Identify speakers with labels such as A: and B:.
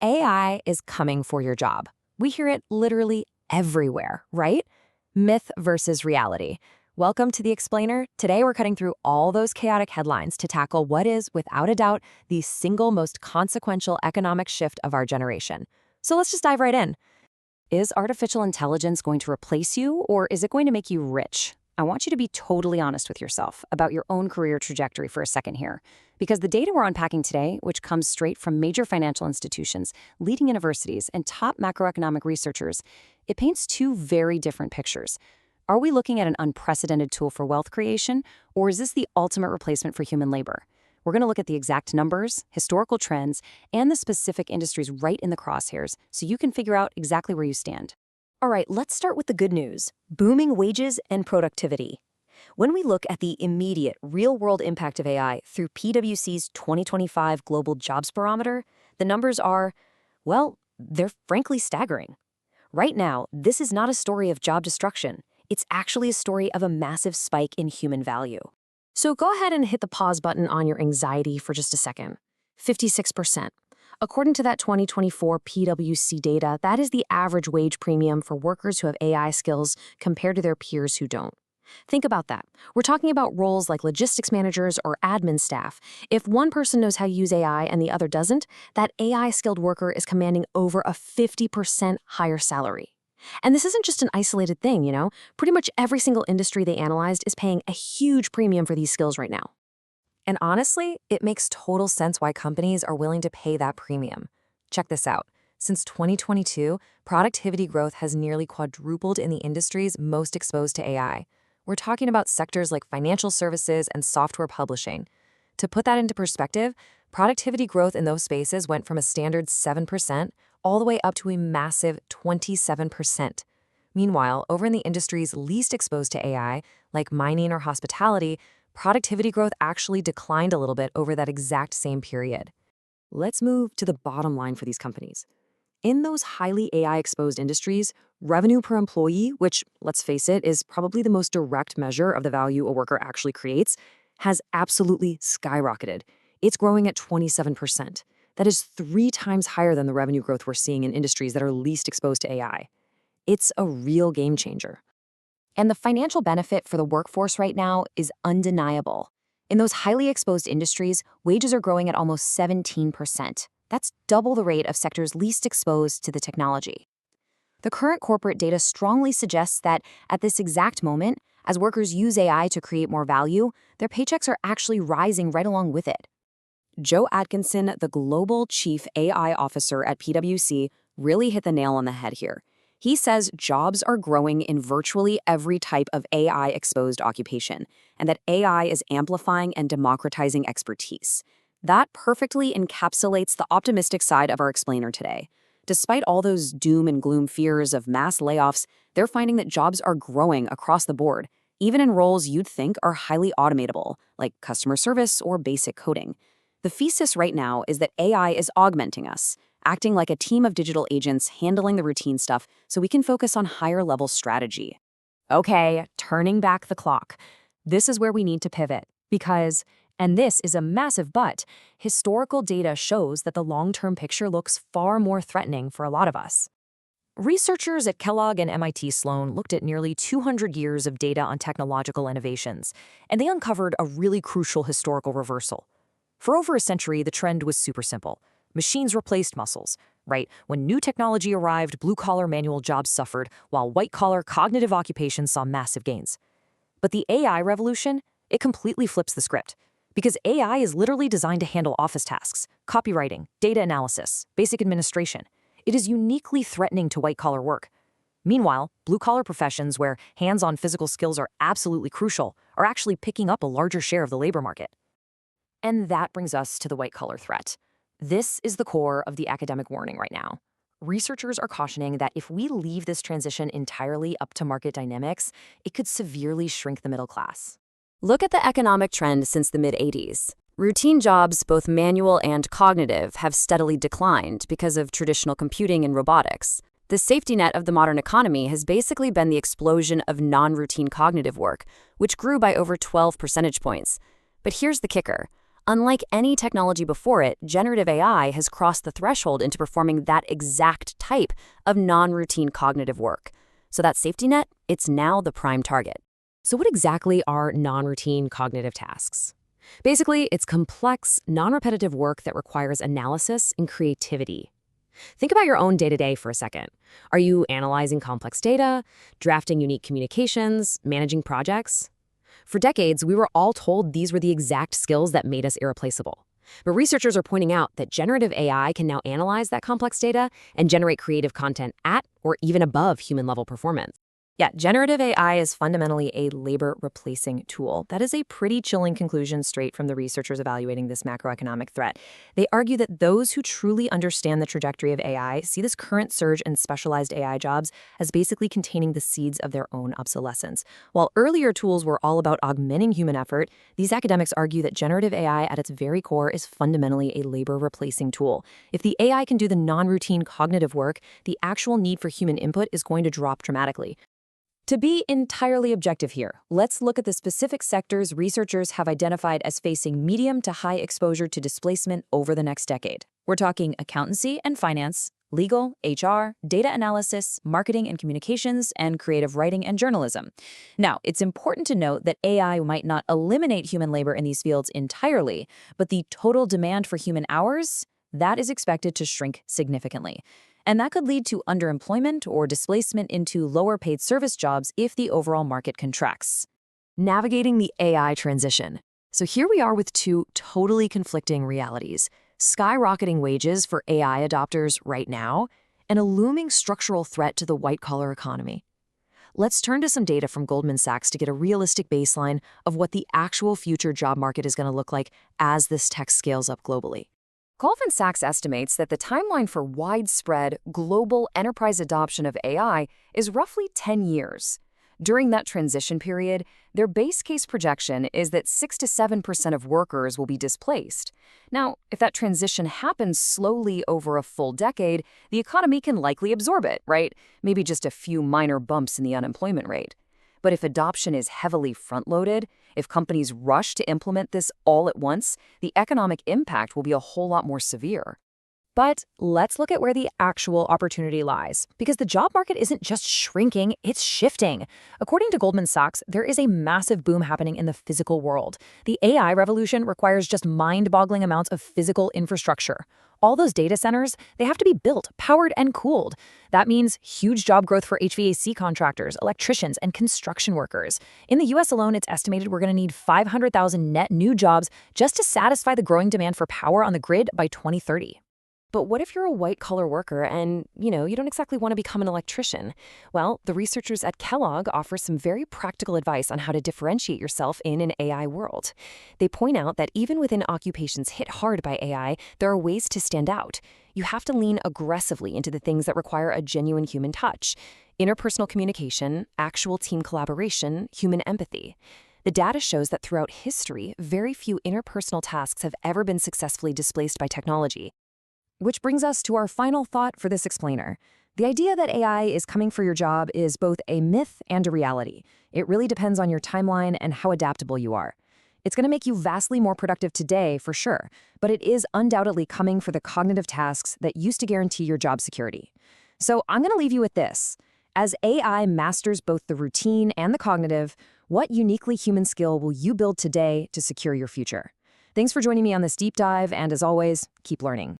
A: AI is coming for your job. We hear it literally everywhere, right? Myth versus reality. Welcome to The Explainer. Today we're cutting through all those chaotic headlines to tackle what is, without a doubt, the single most consequential economic shift of our generation. So let's just dive right in. Is artificial intelligence going to replace you, or is it going to make you rich? I want you to be totally honest with yourself about your own career trajectory for a second here. Because the data we're unpacking today, which comes straight from major financial institutions, leading universities, and top macroeconomic researchers, it paints two very different pictures. Are we looking at an unprecedented tool for wealth creation, or is this the ultimate replacement for human labor? We're going to look at the exact numbers, historical trends, and the specific industries right in the crosshairs so you can figure out exactly where you stand. All right, let's start with the good news: booming wages and productivity. When we look at the immediate, real-world impact of AI through PwC's 2025 Global Jobs Barometer, the numbers are, well, they're frankly staggering. Right now, this is not a story of job destruction. It's actually a story of a massive spike in human value. So go ahead and hit the pause button on your anxiety for just a second. 56%. According to that 2024 PwC data, that is the average wage premium for workers who have AI skills compared to their peers who don't. Think about that. We're talking about roles like logistics managers or admin staff. If one person knows how to use AI and the other doesn't, that AI-skilled worker is commanding over a 50% higher salary. And this isn't just an isolated thing, you know? Pretty much every single industry they analyzed is paying a huge premium for these skills right now. And honestly, it makes total sense why companies are willing to pay that premium. Check this out. Since 2022, productivity growth has nearly quadrupled in the industries most exposed to AI. We're talking about sectors like financial services and software publishing. To put that into perspective, productivity growth in those spaces went from a standard 7% all the way up to a massive 27%. Meanwhile, over in the industries least exposed to AI, like mining or hospitality, productivity growth actually declined a little bit over that exact same period. Let's move to the bottom line for these companies. In those highly AI-exposed industries, revenue per employee, which, let's face it, is probably the most direct measure of the value a worker actually creates, has absolutely skyrocketed. It's growing at 27%. That is 3 times higher than the revenue growth we're seeing in industries that are least exposed to AI. It's a real game changer. And the financial benefit for the workforce right now is undeniable. In those highly exposed industries, wages are growing at almost 17%. That's double the rate of sectors least exposed to the technology. The current corporate data strongly suggests that at this exact moment, as workers use AI to create more value, their paychecks are actually rising right along with it. Joe Atkinson, the Global Chief AI Officer at PwC, really hit the nail on the head here. He says jobs are growing in virtually every type of AI-exposed occupation, and that AI is amplifying and democratizing expertise. That perfectly encapsulates the optimistic side of our explainer today. Despite all those doom and gloom fears of mass layoffs, they're finding that jobs are growing across the board, even in roles you'd think are highly automatable, like customer service or basic coding. The thesis right now is that AI is augmenting us, acting like a team of digital agents handling the routine stuff so we can focus on higher-level strategy. Okay, turning back the clock. This is where we need to pivot because, and this is a massive but, historical data shows that the long-term picture looks far more threatening for a lot of us. Researchers at Kellogg and MIT Sloan looked at nearly 200 years of data on technological innovations, and they uncovered a really crucial historical reversal. For over a century, the trend was super simple. Machines replaced muscles, right? When new technology arrived, blue-collar manual jobs suffered, while white-collar cognitive occupations saw massive gains. But the AI revolution, it completely flips the script. Because AI is literally designed to handle office tasks, copywriting, data analysis, basic administration. It is uniquely threatening to white-collar work. Meanwhile, blue-collar professions where hands-on physical skills are absolutely crucial are actually picking up a larger share of the labor market. And that brings us to the white-collar threat. This is the core of the academic warning right now. Researchers are cautioning that if we leave this transition entirely up to market dynamics, it could severely shrink the middle class. Look at the economic trend since the mid-'80s. Routine jobs, both manual and cognitive, have steadily declined because of traditional computing and robotics. The safety net of the modern economy has basically been the explosion of non-routine cognitive work, which grew by over 12 percentage points. But here's the kicker.
B: Unlike any technology before it, generative AI has crossed the threshold into performing that exact type of non-routine cognitive work. So that safety net, it's now the prime target.
A: So what exactly are non-routine cognitive tasks? Basically, it's complex, non-repetitive work that requires analysis and creativity. Think about your own day-to-day for a second. Are you analyzing complex data, drafting unique communications, managing projects? For decades, we were all told these were the exact skills that made us irreplaceable. But researchers are pointing out that generative AI can now analyze that complex data and generate creative content at or even above human-level performance. Yeah, generative AI is fundamentally a labor-replacing tool. That is a pretty chilling conclusion straight from the researchers evaluating this macroeconomic threat. They argue that those who truly understand the trajectory of AI see this current surge in specialized AI jobs as basically containing the seeds of their own obsolescence. While earlier tools were all about augmenting human effort, these academics argue that generative AI at its very core is fundamentally a labor-replacing tool. If the AI can do the non-routine cognitive work, the actual need for human input is going to drop dramatically. To be entirely objective here, let's look at the specific sectors researchers have identified as facing medium to high exposure to displacement over the next decade. We're talking accountancy and finance, legal, HR, data analysis, marketing and communications, and creative writing and journalism. Now, it's important to note that AI might not eliminate human labor in these fields entirely, but the total demand for human hours, that is expected to shrink significantly. And that could lead to underemployment or displacement into lower-paid service jobs if the overall market contracts. Navigating the AI transition. So here we are with two totally conflicting realities: skyrocketing wages for AI adopters right now, and a looming structural threat to the white-collar economy. Let's turn to some data from Goldman Sachs to get a realistic baseline of what the actual future job market is going to look like as this tech scales up globally. Goldman Sachs estimates that the timeline for widespread global enterprise adoption of AI is roughly 10 years. During that transition period, their base case projection is that 6 to 7% of workers will be displaced. Now, if that transition happens slowly over a full decade, the economy can likely absorb it, right? Maybe just a few minor bumps in the unemployment rate. But if adoption is heavily front-loaded, if companies rush to implement this all at once, the economic impact will be a whole lot more severe. But let's look at where the actual opportunity lies, because the job market isn't just shrinking, it's shifting. According to Goldman Sachs, there is a massive boom happening in the physical world. The AI revolution requires just mind-boggling amounts of physical infrastructure. All those data centers, they have to be built, powered, and cooled. That means huge job growth for HVAC contractors, electricians, and construction workers. In the US alone, it's estimated we're going to need 500,000 net new jobs just to satisfy the growing demand for power on the grid by 2030. But what if you're a white-collar worker and, you don't exactly want to become an electrician? Well, the researchers at Kellogg offer some very practical advice on how to differentiate yourself in an AI world. They point out that even within occupations hit hard by AI, there are ways to stand out. You have to lean aggressively into the things that require a genuine human touch: interpersonal communication, actual team collaboration, human empathy. The data shows that throughout history, very few interpersonal tasks have ever been successfully displaced by technology. Which brings us to our final thought for this explainer. The idea that AI is coming for your job is both a myth and a reality. It really depends on your timeline and how adaptable you are. It's going to make you vastly more productive today, for sure, but it is undoubtedly coming for the cognitive tasks that used to guarantee your job security. So I'm going to leave you with this. As AI masters both the routine and the cognitive, what uniquely human skill will you build today to secure your future? Thanks for joining me on this deep dive, and as always, keep learning.